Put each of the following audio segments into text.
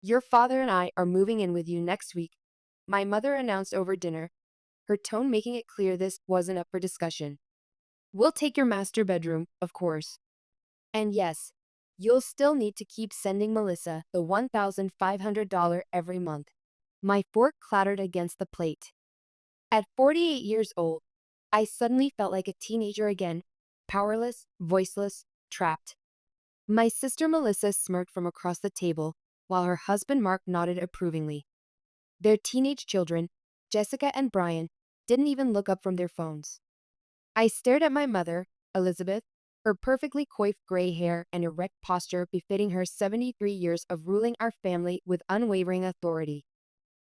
Your father and I are moving in with you next week, my mother announced over dinner, her tone making it clear this wasn't up for discussion. We'll take your master bedroom, of course. And yes, you'll still need to keep sending Melissa the $1,500 every month. My fork clattered against the plate. At 48 years old, I suddenly felt like a teenager again, powerless, voiceless, trapped. My sister Melissa smirked from across the table, while her husband Mark nodded approvingly. Their teenage children, Jessica and Brian, didn't even look up from their phones. I stared at my mother, Elizabeth, her perfectly coiffed gray hair and erect posture befitting her 73 years of ruling our family with unwavering authority.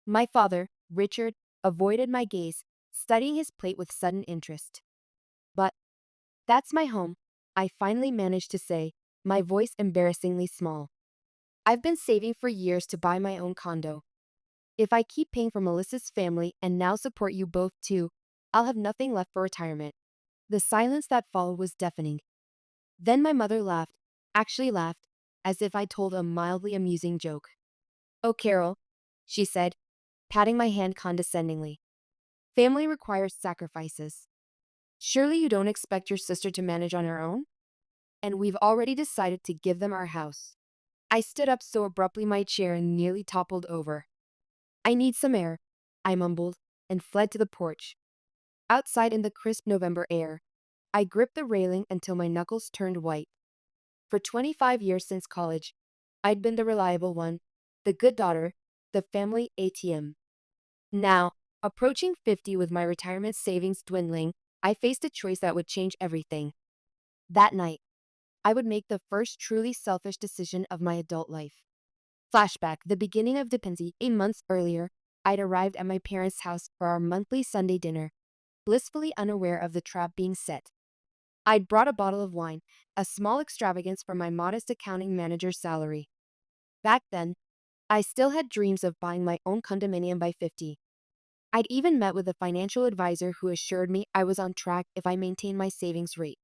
My father, Richard, avoided my gaze, studying his plate with sudden interest. But that's my home, I finally managed to say, my voice embarrassingly small. I've been saving for years to buy my own condo. If I keep paying for Melissa's family and now support you both too, I'll have nothing left for retirement. The silence that followed was deafening. Then my mother laughed, actually laughed, as if I told a mildly amusing joke. Oh, Carol, she said, patting my hand condescendingly. Family requires sacrifices. Surely you don't expect your sister to manage on her own? And we've already decided to give them our house. I stood up so abruptly my chair nearly toppled over. I need some air, I mumbled, and fled to the porch. Outside in the crisp November air, I gripped the railing until my knuckles turned white. For 25 years since college, I'd been the reliable one, the good daughter, the family ATM. Now, approaching 50 with my retirement savings dwindling, I faced a choice that would change everything. That night, I would make the first truly selfish decision of my adult life. Flashback, the beginning of dependency, 8 months earlier, I'd arrived at my parents' house for our monthly Sunday dinner, blissfully unaware of the trap being set. I'd brought a bottle of wine, a small extravagance for my modest accounting manager's salary. Back then, I still had dreams of buying my own condominium by 50. I'd even met with a financial advisor who assured me I was on track if I maintained my savings rate.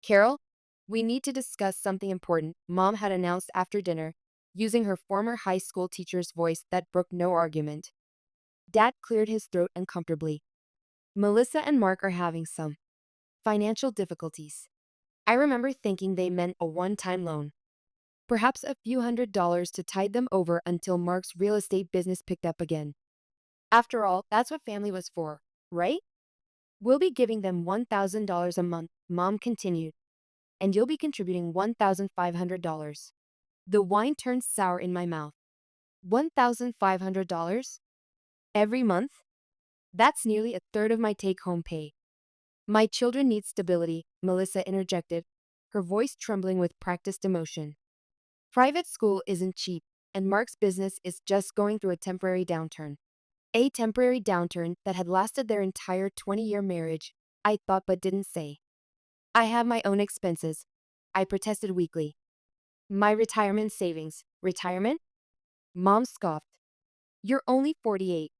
Carol, we need to discuss something important, Mom had announced after dinner, using her former high school teacher's voice that brooked no argument. Dad cleared his throat uncomfortably. Melissa and Mark are having some financial difficulties. I remember thinking they meant a one-time loan. Perhaps a few $100s to tide them over until Mark's real estate business picked up again. After all, that's what family was for, right? We'll be giving them $1,000 a month, Mom continued, and you'll be contributing $1,500. The wine turned sour in my mouth. $1,500? Every month? That's nearly a third of my take-home pay. My children need stability, Melissa interjected, her voice trembling with practiced emotion. Private school isn't cheap, and Mark's business is just going through a temporary downturn. A temporary downturn that had lasted their entire 20-year marriage, I thought but didn't say. I have my own expenses, I protested weakly. My retirement savings. Retirement? Mom scoffed. You're only 48,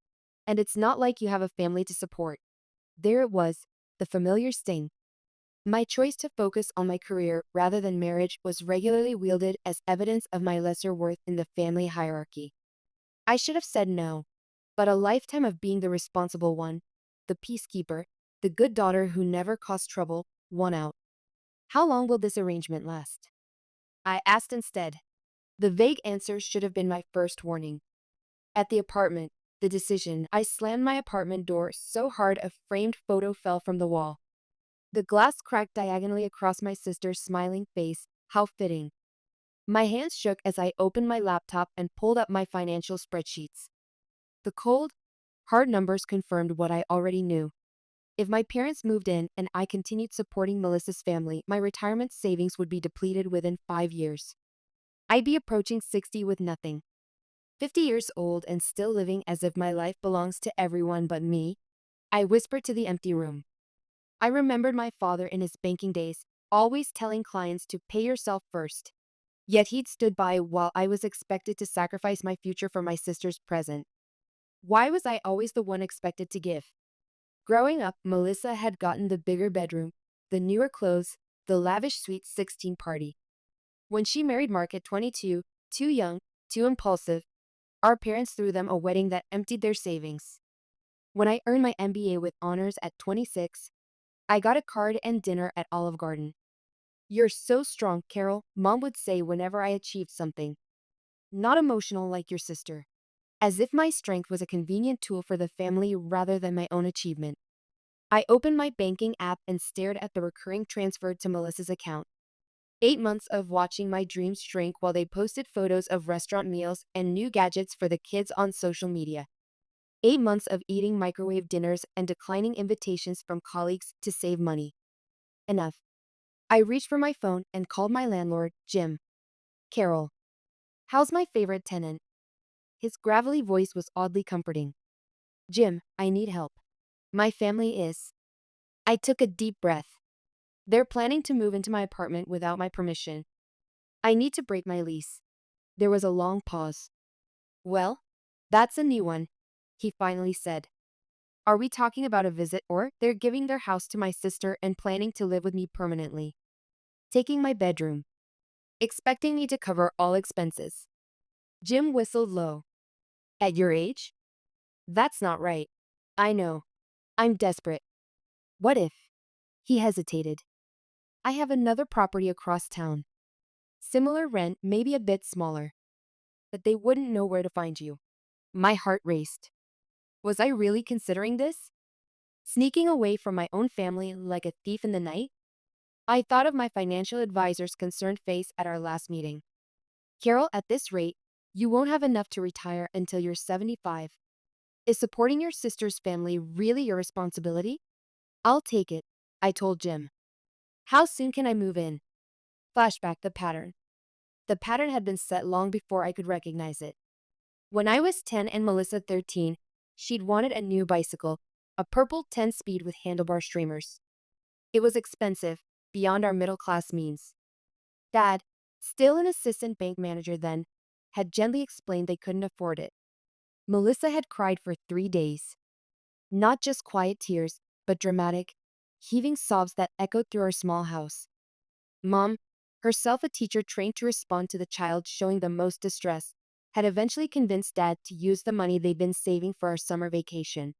and it's not like you have a family to support. There it was, the familiar sting. My choice to focus on my career rather than marriage was regularly wielded as evidence of my lesser worth in the family hierarchy. I should have said no, but a lifetime of being the responsible one, the peacekeeper, the good daughter who never caused trouble, won out. How long will this arrangement last? I asked instead. The vague answer should have been my first warning. At the apartment, the decision, I slammed my apartment door so hard a framed photo fell from the wall. The glass cracked diagonally across my sister's smiling face. How fitting. My hands shook as I opened my laptop and pulled up my financial spreadsheets. The cold, hard numbers confirmed what I already knew. If my parents moved in and I continued supporting Melissa's family, my retirement savings would be depleted within 5 years. I'd be approaching 60 with nothing. 50 years old and still living as if my life belongs to everyone but me, I whispered to the empty room. I remembered my father in his banking days, always telling clients to pay yourself first. Yet he'd stood by while I was expected to sacrifice my future for my sister's present. Why was I always the one expected to give? Growing up, Melissa had gotten the bigger bedroom, the newer clothes, the lavish sweet 16 party. When she married Mark at 22, too young, too impulsive, Our parents threw them a wedding that emptied their savings. When I earned my MBA with honors at 26, I got a card and dinner at Olive Garden. You're so strong, Carol, Mom would say whenever I achieved something. Not emotional like your sister. As if my strength was a convenient tool for the family rather than my own achievement. I opened my banking app and stared at the recurring transfer to Melissa's account. 8 months of watching my dreams shrink while they posted photos of restaurant meals and new gadgets for the kids on social media. 8 months of eating microwave dinners and declining invitations from colleagues to save money. Enough. I reached for my phone and called my landlord, Jim. Carol. How's my favorite tenant? His gravelly voice was oddly comforting. Jim, I need help. My family is. I took a deep breath. They're planning to move into my apartment without my permission. I need to break my lease. There was a long pause. Well, that's a new one, he finally said. Are we talking about a visit or they're giving their house to my sister and planning to live with me permanently? Taking my bedroom. Expecting me to cover all expenses. Jim whistled low. At your age? That's not right. I know. I'm desperate. What if? He hesitated. I have another property across town. Similar rent, maybe a bit smaller. But they wouldn't know where to find you. My heart raced. Was I really considering this? Sneaking away from my own family like a thief in the night? I thought of my financial advisor's concerned face at our last meeting. Carol, at this rate, you won't have enough to retire until you're 75. Is supporting your sister's family really your responsibility? I'll take it, I told Jim. How soon can I move in? Flashback the pattern. The pattern had been set long before I could recognize it. When I was 10 and Melissa 13, she'd wanted a new bicycle, a purple 10-speed with handlebar streamers. It was expensive, beyond our middle-class means. Dad, still an assistant bank manager then, had gently explained they couldn't afford it. Melissa had cried for 3 days. Not just quiet tears, but dramatic, heaving sobs that echoed through our small house. Mom, herself a teacher trained to respond to the child showing the most distress, had eventually convinced Dad to use the money they'd been saving for our summer vacation.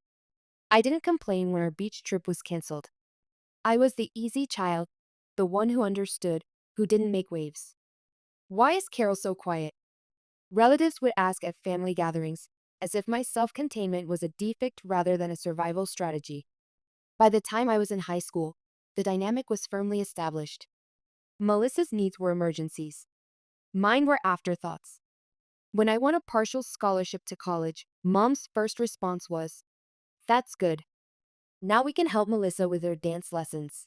I didn't complain when our beach trip was canceled. I was the easy child, the one who understood, who didn't make waves. Why is Carol so quiet? Relatives would ask at family gatherings, as if my self-containment was a defect rather than a survival strategy. By the time I was in high school, the dynamic was firmly established. Melissa's needs were emergencies. Mine were afterthoughts. When I won a partial scholarship to college, Mom's first response was, "That's good. Now we can help Melissa with her dance lessons."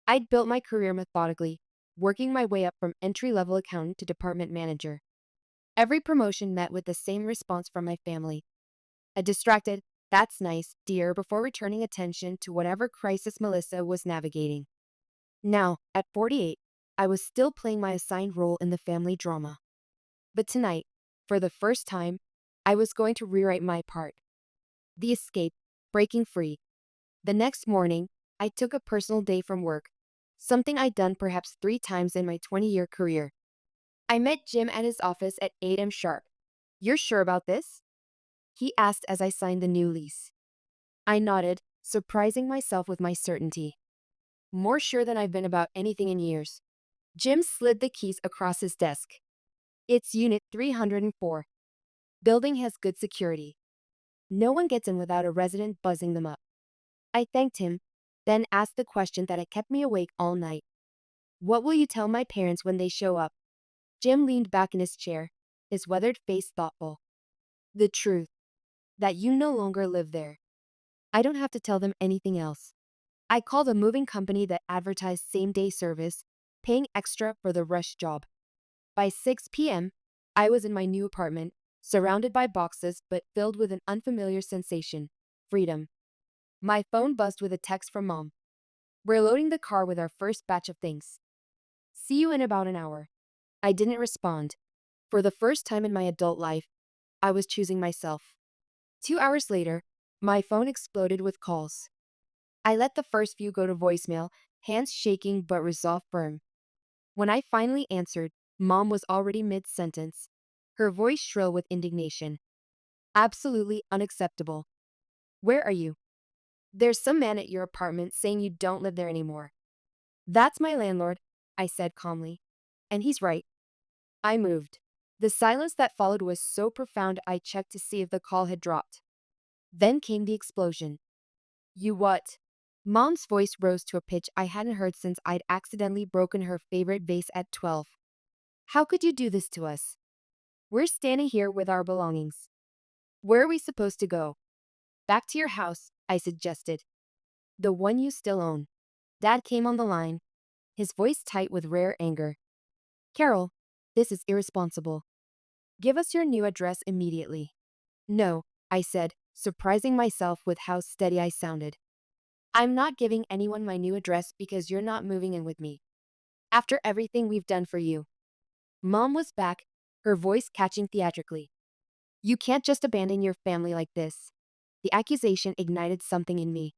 I'd built my career methodically, working my way up from entry-level accountant to department manager. Every promotion met with the same response from my family. A distracted, "That's nice, dear," before returning attention to whatever crisis Melissa was navigating. Now, at 48, I was still playing my assigned role in the family drama. But tonight, for the first time, I was going to rewrite my part. The escape, breaking free. The next morning, I took a personal day from work, something I'd done perhaps 3 times in my 20-year career. I met Jim at his office at 8 a.m. sharp. "You're sure about this?" he asked as I signed the new lease. I nodded, surprising myself with my certainty. More sure than I've been about anything in years. Jim slid the keys across his desk. "It's Unit 304. Building has good security. No one gets in without a resident buzzing them up." I thanked him, then asked the question that had kept me awake all night. "What will you tell my parents when they show up?" Jim leaned back in his chair, his weathered face thoughtful. "The truth. That you no longer live there. I don't have to tell them anything else." I called a moving company that advertised same-day service, paying extra for the rush job. By 6 p.m., I was in my new apartment, surrounded by boxes but filled with an unfamiliar sensation: freedom. My phone buzzed with a text from Mom. "We're loading the car with our first batch of things. See you in about an hour." I didn't respond. For the first time in my adult life, I was choosing myself. 2 hours later, my phone exploded with calls. I let the first few go to voicemail, hands shaking but resolve firm. When I finally answered, Mom was already mid-sentence, her voice shrill with indignation. Absolutely unacceptable. Where are you? There's some man at your apartment saying you don't live there anymore. That's my landlord, I said calmly. And he's right. I moved. The silence that followed was so profound I checked to see if the call had dropped. Then came the explosion. You what? Mom's voice rose to a pitch I hadn't heard since I'd accidentally broken her favorite vase at 12. How could you do this to us? We're standing here with our belongings. Where are we supposed to go? Back to your house, I suggested. The one you still own. Dad came on the line, his voice tight with rare anger. Carol, this is irresponsible. Give us your new address immediately. No, I said, surprising myself with how steady I sounded. I'm not giving anyone my new address because you're not moving in with me. After everything we've done for you. Mom was back, her voice catching theatrically. You can't just abandon your family like this. The accusation ignited something in me.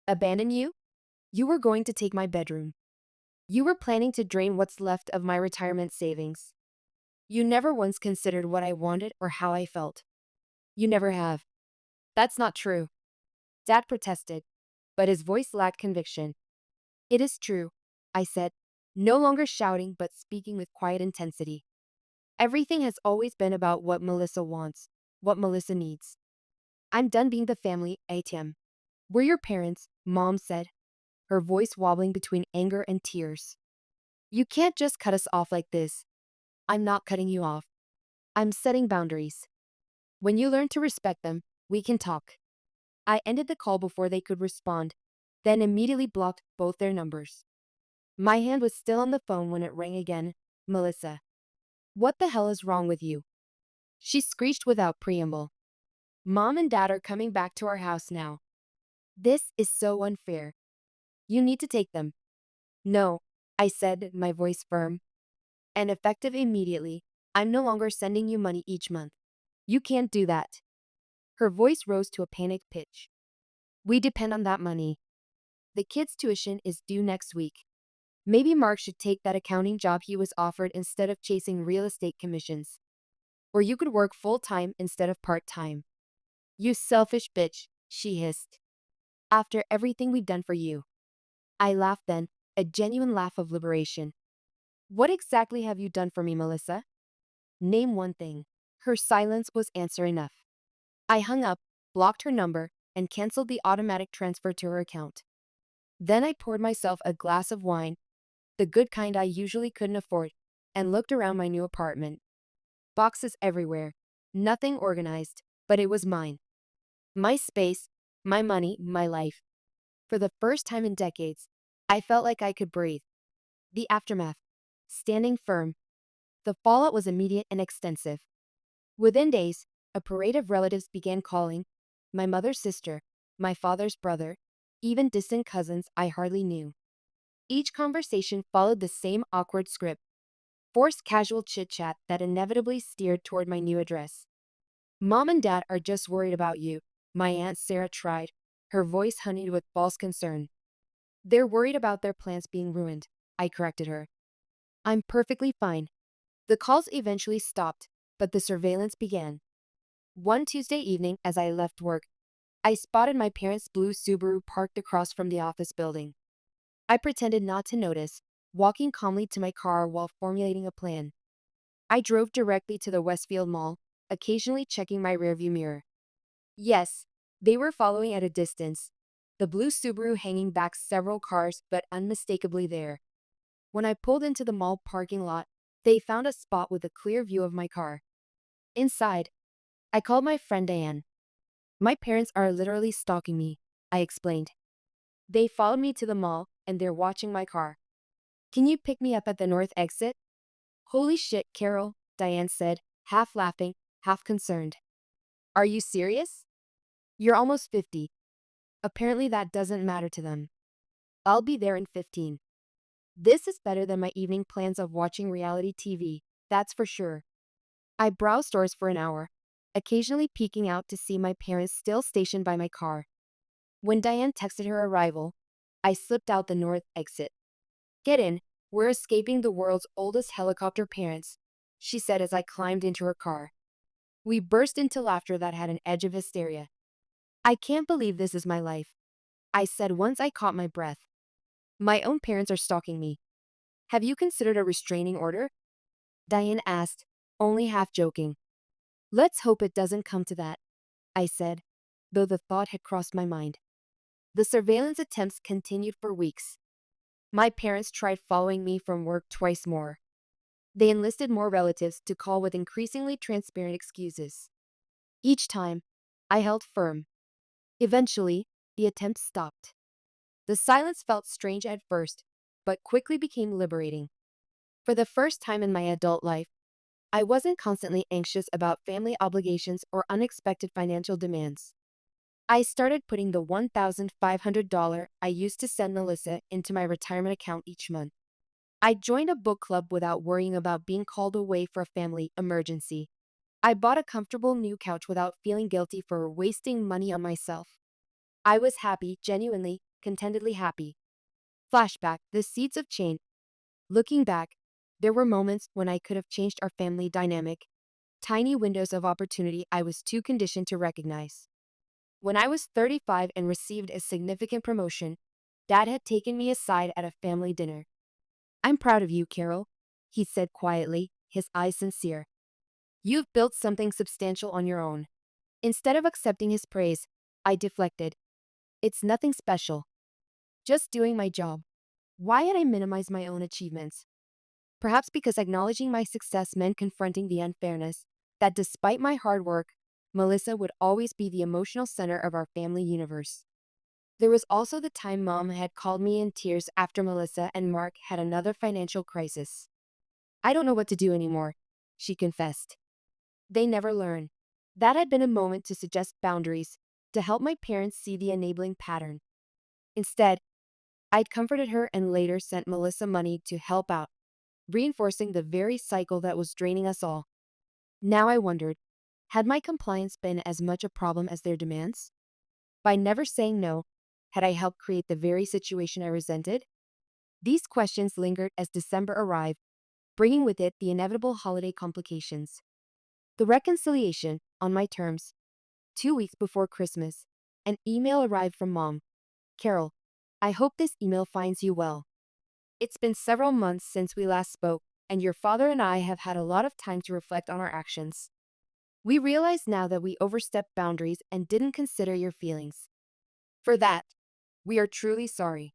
Abandon you? You were going to take my bedroom. You were planning to drain what's left of my retirement savings. You never once considered what I wanted or how I felt. You never have. That's not true. Dad protested, but his voice lacked conviction. It is true, I said, no longer shouting but speaking with quiet intensity. Everything has always been about what Melissa wants, what Melissa needs. I'm done being the family ATM. We're your parents, Mom said, her voice wobbling between anger and tears. You can't just cut us off like this. I'm not cutting you off. I'm setting boundaries. When you learn to respect them, we can talk. I ended the call before they could respond, then immediately blocked both their numbers. My hand was still on the phone when it rang again. Melissa. What the hell is wrong with you? She screeched without preamble. Mom and Dad are coming back to our house now. This is so unfair. You need to take them. No, I said, my voice firm. And effective immediately, I'm no longer sending you money each month. You can't do that. Her voice rose to a panicked pitch. We depend on that money. The kid's tuition is due next week. Maybe Mark should take that accounting job he was offered instead of chasing real estate commissions. Or you could work full-time instead of part-time. You selfish bitch, she hissed. After everything we've done for you. I laughed then, a genuine laugh of liberation. What exactly have you done for me, Melissa? Name one thing. Her silence was answer enough. I hung up, blocked her number, and canceled the automatic transfer to her account. Then I poured myself a glass of wine, the good kind I usually couldn't afford, and looked around my new apartment. Boxes everywhere. Nothing organized, but it was mine. My space, my money, my life. For the first time in decades, I felt like I could breathe. The aftermath. Standing firm. The fallout was immediate and extensive. Within days, a parade of relatives began calling, my mother's sister, my father's brother, even distant cousins I hardly knew. Each conversation followed the same awkward script, forced casual chit-chat that inevitably steered toward my new address. Mom and Dad are just worried about you, my Aunt Sarah tried, her voice honeyed with false concern. They're worried about their plans being ruined, I corrected her. I'm perfectly fine. The calls eventually stopped, but the surveillance began. One Tuesday evening, as I left work, I spotted my parents' blue Subaru parked across from the office building. I pretended not to notice, walking calmly to my car while formulating a plan. I drove directly to the Westfield Mall, occasionally checking my rearview mirror. Yes, they were following at a distance, the blue Subaru hanging back several cars but unmistakably there. When I pulled into the mall parking lot, they found a spot with a clear view of my car. Inside, I called my friend Diane. My parents are literally stalking me, I explained. They followed me to the mall, and they're watching my car. Can you pick me up at the north exit? Holy shit, Carol, Diane said, half laughing, half concerned. Are you serious? You're almost 50. Apparently that doesn't matter to them. I'll be there in 15. This is better than my evening plans of watching reality TV, that's for sure. I browsed stores for an hour, occasionally peeking out to see my parents still stationed by my car. When Diane texted her arrival, I slipped out the north exit. Get in, we're escaping the world's oldest helicopter parents, she said as I climbed into her car. We burst into laughter that had an edge of hysteria. I can't believe this is my life, I said once I caught my breath. My own parents are stalking me. Have you considered a restraining order? Diane asked, only half joking. Let's hope it doesn't come to that, I said, though the thought had crossed my mind. The surveillance attempts continued for weeks. My parents tried following me from work twice more. They enlisted more relatives to call with increasingly transparent excuses. Each time, I held firm. Eventually, the attempts stopped. The silence felt strange at first, but quickly became liberating. For the first time in my adult life, I wasn't constantly anxious about family obligations or unexpected financial demands. I started putting the $1,500 I used to send Melissa into my retirement account each month. I joined a book club without worrying about being called away for a family emergency. I bought a comfortable new couch without feeling guilty for wasting money on myself. I was happy, genuinely, contentedly happy. Flashback, the seeds of change. Looking back, there were moments when I could have changed our family dynamic, tiny windows of opportunity I was too conditioned to recognize. When I was 35 and received a significant promotion, Dad had taken me aside at a family dinner. I'm proud of you, Carol, he said quietly, his eyes sincere. You've built something substantial on your own. Instead of accepting his praise, I deflected. It's nothing special. Just doing my job. Why had I minimized my own achievements? Perhaps because acknowledging my success meant confronting the unfairness that despite my hard work, Melissa would always be the emotional center of our family universe. There was also the time Mom had called me in tears after Melissa and Mark had another financial crisis. I don't know what to do anymore, she confessed. They never learn. That had been a moment to suggest boundaries, to help my parents see the enabling pattern. Instead, I'd comforted her and later sent Melissa money to help out, reinforcing the very cycle that was draining us all. Now I wondered, had my compliance been as much a problem as their demands? By never saying no, had I helped create the very situation I resented? These questions lingered as December arrived, bringing with it the inevitable holiday complications. The reconciliation, on my terms, 2 weeks before Christmas, an email arrived from Mom. Carol, I hope this email finds you well. It's been several months since we last spoke, and your father and I have had a lot of time to reflect on our actions. We realize now that we overstepped boundaries and didn't consider your feelings. For that, we are truly sorry.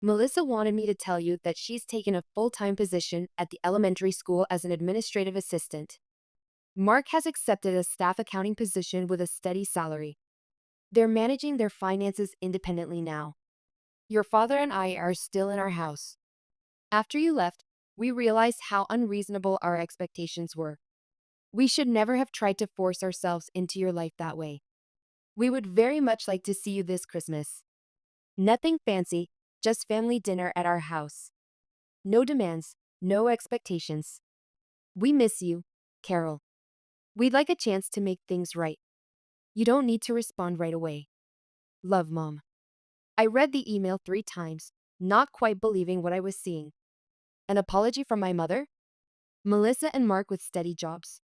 Melissa wanted me to tell you that she's taken a full-time position at the elementary school as an administrative assistant. Mark has accepted a staff accounting position with a steady salary. They're managing their finances independently now. Your father and I are still in our house. After you left, we realized how unreasonable our expectations were. We should never have tried to force ourselves into your life that way. We would very much like to see you this Christmas. Nothing fancy, just family dinner at our house. No demands, no expectations. We miss you, Carol. We'd like a chance to make things right. You don't need to respond right away. Love, Mom. I read the email 3 times, not quite believing what I was seeing. An apology from my mother? Melissa and Mark with steady jobs.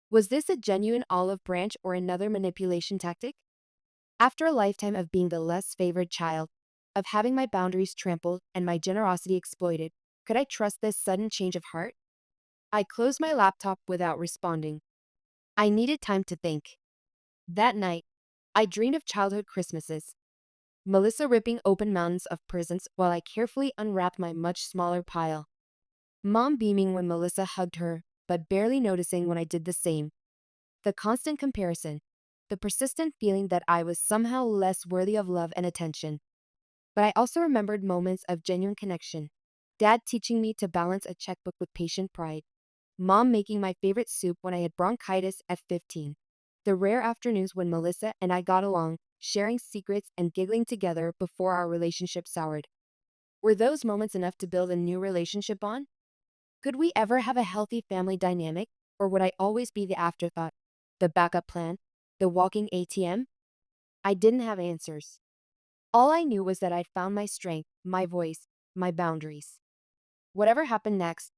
Was this a genuine olive branch or another manipulation tactic? After a lifetime of being the less favored child, of having my boundaries trampled and my generosity exploited, could I trust this sudden change of heart? I closed my laptop without responding. I needed time to think. That night, I dreamed of childhood Christmases. Melissa ripping open mountains of presents while I carefully unwrapped my much smaller pile. Mom beaming when Melissa hugged her, but barely noticing when I did the same. The constant comparison, the persistent feeling that I was somehow less worthy of love and attention. But I also remembered moments of genuine connection. Dad teaching me to balance a checkbook with patient pride. Mom making my favorite soup when I had bronchitis at 15. The rare afternoons when Melissa and I got along, sharing secrets and giggling together before our relationship soured. Were those moments enough to build a new relationship bond? Could we ever have a healthy family dynamic, or would I always be the afterthought, the backup plan, the walking ATM? I didn't have answers. All I knew was that I'd found my strength, my voice, my boundaries. Whatever happened next,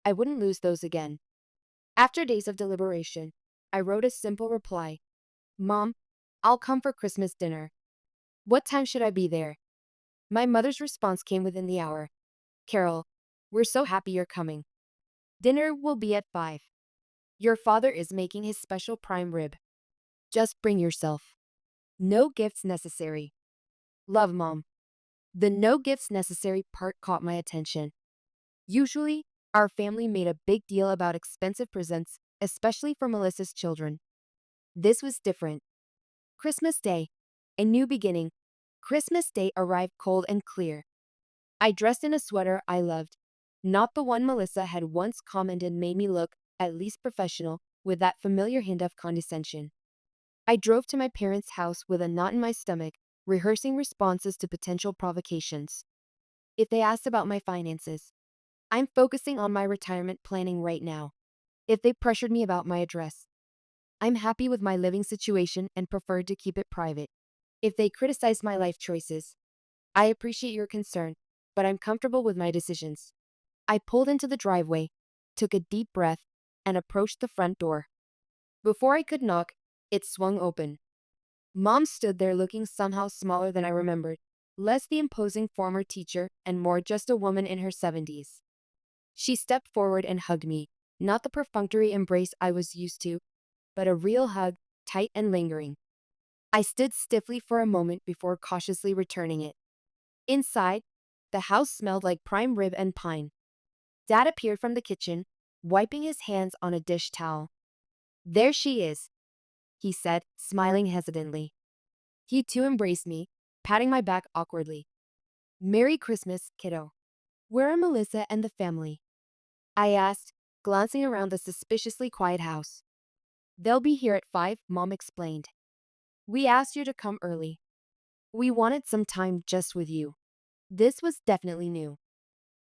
I wouldn't lose those again. After days of deliberation, I wrote a simple reply. Mom, I'll come for Christmas dinner. What time should I be there? My mother's response came within the hour. Carol, we're so happy you're coming. Dinner will be at 5. Your father is making his special prime rib. Just bring yourself. No gifts necessary. Love, Mom. The no gifts necessary part caught my attention. Usually, our family made a big deal about expensive presents, especially for Melissa's children. This was different. Christmas Day. A new beginning. Christmas Day arrived cold and clear. I dressed in a sweater I loved, not the one Melissa had once commented made me look, at least professional, with that familiar hint of condescension. I drove to my parents' house with a knot in my stomach, rehearsing responses to potential provocations. If they asked about my finances, I'm focusing on my retirement planning right now. If they pressured me about my address, I'm happy with my living situation and preferred to keep it private. If they criticized my life choices, I appreciate your concern, but I'm comfortable with my decisions. I pulled into the driveway, took a deep breath, and approached the front door. Before I could knock, it swung open. Mom stood there looking somehow smaller than I remembered, less the imposing former teacher and more just a woman in her 70s. She stepped forward and hugged me, not the perfunctory embrace I was used to, but a real hug, tight and lingering. I stood stiffly for a moment before cautiously returning it. Inside, the house smelled like prime rib and pine. Dad appeared from the kitchen, wiping his hands on a dish towel. There she is, he said, smiling hesitantly. He too embraced me, patting my back awkwardly. Merry Christmas, kiddo. Where are Melissa and the family? I asked, glancing around the suspiciously quiet house. They'll be here at 5, Mom explained. We asked you to come early. We wanted some time just with you. This was definitely new.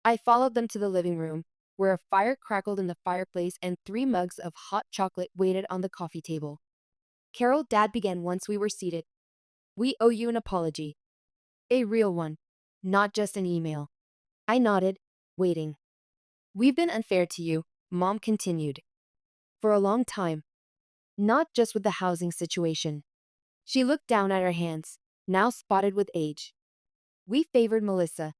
I followed them to the living room, where a fire crackled in the fireplace and 3 mugs of hot chocolate waited on the coffee table. Carol, Dad began once we were seated. We owe you an apology. A real one, not just an email. I nodded, waiting. We've been unfair to you, Mom continued. For a long time. Not just with the housing situation. She looked down at her hands, now spotted with age. We favored Melissa.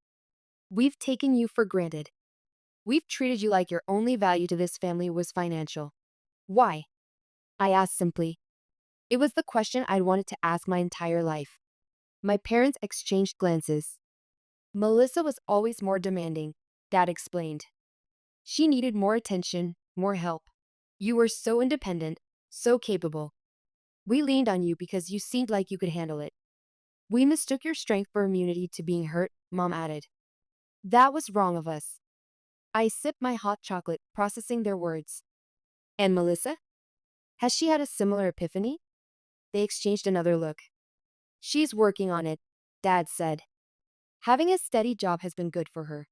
We've taken you for granted. We've treated you like your only value to this family was financial. Why? I asked simply. It was the question I'd wanted to ask my entire life. My parents exchanged glances. Melissa was always more demanding, Dad explained. She needed more attention, more help. You were so independent, so capable. We leaned on you because you seemed like you could handle it. We mistook your strength for immunity to being hurt, Mom added. That was wrong of us. I sipped my hot chocolate, processing their words. And Melissa? Has she had a similar epiphany? They exchanged another look. She's working on it, Dad said. Having a steady job has been good for her.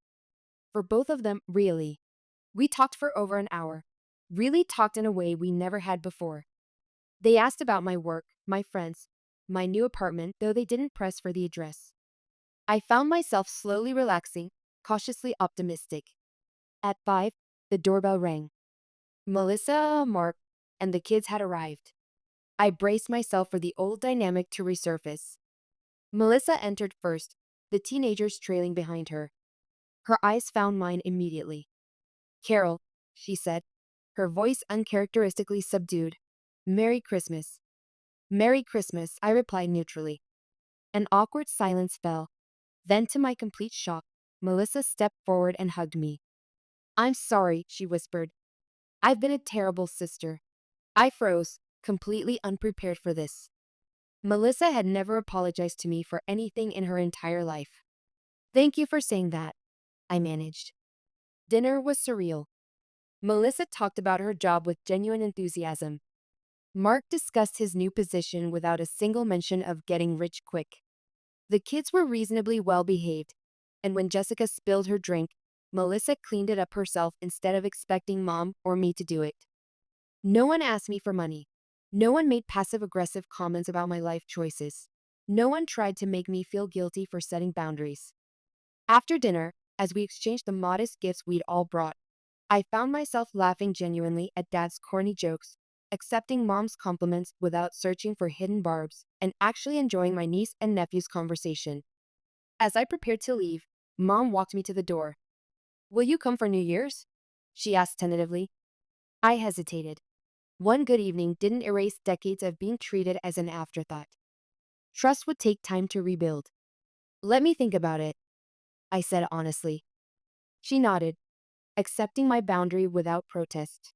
For both of them, really. We talked for over an hour. Really talked in a way we never had before. They asked about my work, my friends, my new apartment, though they didn't press for the address. I found myself slowly relaxing, cautiously optimistic. At 5, the doorbell rang. Melissa, Mark, and the kids had arrived. I braced myself for the old dynamic to resurface. Melissa entered first, the teenagers trailing behind her. Her eyes found mine immediately. Carol, she said, her voice uncharacteristically subdued. Merry Christmas. Merry Christmas, I replied neutrally. An awkward silence fell. Then, to my complete shock, Melissa stepped forward and hugged me. I'm sorry, she whispered. I've been a terrible sister. I froze, completely unprepared for this. Melissa had never apologized to me for anything in her entire life. Thank you for saying that, I managed. Dinner was surreal. Melissa talked about her job with genuine enthusiasm. Mark discussed his new position without a single mention of getting rich quick. The kids were reasonably well behaved, and when Jessica spilled her drink, Melissa cleaned it up herself instead of expecting Mom or me to do it. No one asked me for money. No one made passive-aggressive comments about my life choices. No one tried to make me feel guilty for setting boundaries. After dinner, as we exchanged the modest gifts we'd all brought, I found myself laughing genuinely at Dad's corny jokes, accepting mom's compliments without searching for hidden barbs, and actually enjoying my niece and nephew's conversation. As I prepared to leave, Mom walked me to the door. "Will you come for New Year's?" she asked tentatively. I hesitated. One good evening didn't erase decades of being treated as an afterthought. Trust would take time to rebuild. "Let me think about it," I said honestly. She nodded, accepting my boundary without protest.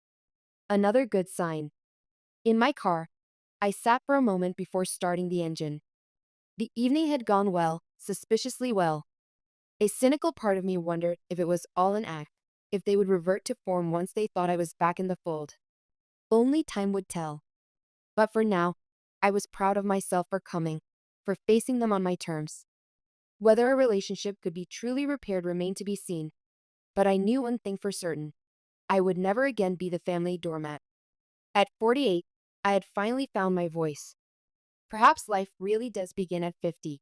Another good sign. In my car, I sat for a moment before starting the engine. The evening had gone well, suspiciously well. A cynical part of me wondered if it was all an act, if they would revert to form once they thought I was back in the fold. Only time would tell. But for now, I was proud of myself for coming, for facing them on my terms. Whether a relationship could be truly repaired remained to be seen, but I knew one thing for certain. I would never again be the family doormat. At 48, I had finally found my voice. Perhaps life really does begin at 50.